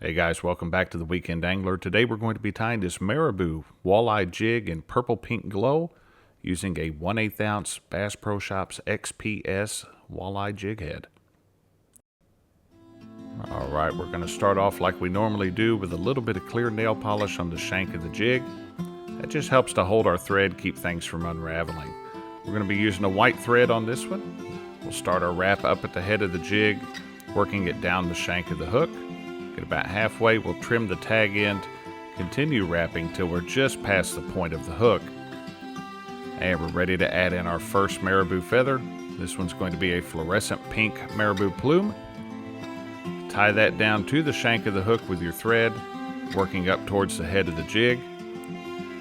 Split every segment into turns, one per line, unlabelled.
Hey guys, welcome back to the Weekend Angler. Today we're going to be tying this Marabou walleye jig in purple pink glow using a 1/8 ounce Bass Pro Shops XPS walleye jig head. Alright, we're going to start off like we normally do with a little bit of clear nail polish on the shank of the jig. That just helps to hold our thread, keep things from unraveling. We're going to be using a white thread on this one. We'll start our wrap up at the head of the jig, working it down the shank of the hook. Get about halfway, we'll trim the tag end, continue wrapping till we're just past the point of the hook. And we're ready to add in our first Marabou feather. This one's going to be a fluorescent pink Marabou plume. Tie that down to the shank of the hook with your thread, working up towards the head of the jig.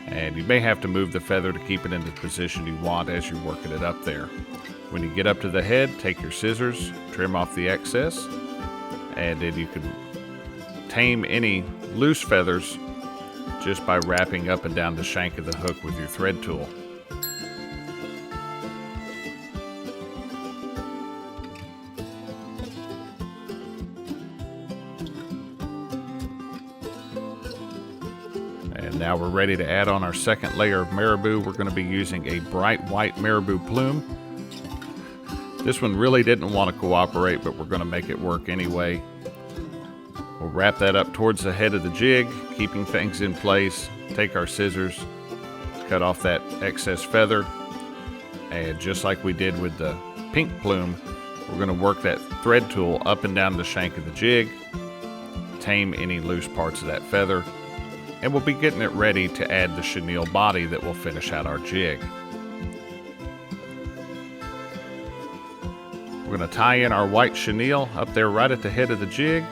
And you may have to move the feather to keep it in the position you want as you're working it up there. When you get up to the head, take your scissors, trim off the excess, and then you can tame any loose feathers just by wrapping up and down the shank of the hook with your thread tool. And now we're ready to add on our second layer of Marabou. We're going to be using a bright white Marabou plume. This one really didn't want to cooperate, but we're going to make it work anyway. We'll wrap that up towards the head of the jig, keeping things in place. Take our scissors, cut off that excess feather, and just like we did with the pink plume, we're going to work that thread tool up and down the shank of the jig, tame any loose parts of that feather, and we'll be getting it ready to add the chenille body that will finish out our jig. We're going to tie in our white chenille up there right at the head of the jig.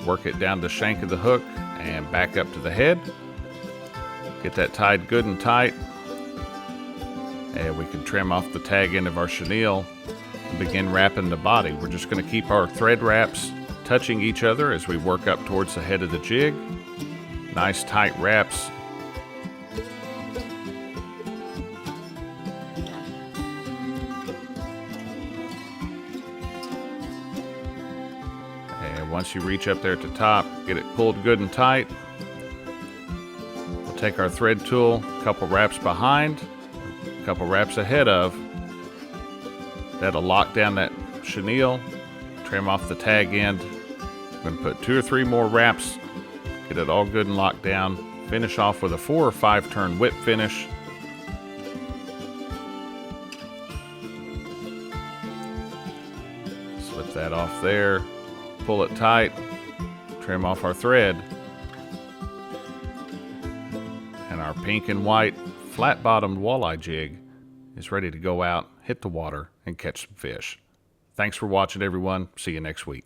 Work it down the shank of the hook and back up to the head. Get that tied good and tight. And we can trim off the tag end of our chenille and begin wrapping the body. We're just going to keep our thread wraps touching each other as we work up towards the head of the jig. Nice tight wraps. Once you reach up there at the top, get it pulled good and tight. We'll take our thread tool, a couple wraps behind, a couple wraps ahead of. That'll lock down that chenille, trim off the tag end. I'm going to put 2 or 3 more wraps, get it all good and locked down. Finish off with a 4 or 5 turn whip finish. Slip that off there. Pull it tight, trim off our thread, and our pink and white flat-bottomed walleye jig is ready to go out, hit the water, and catch some fish. Thanks for watching, everyone. See you next week.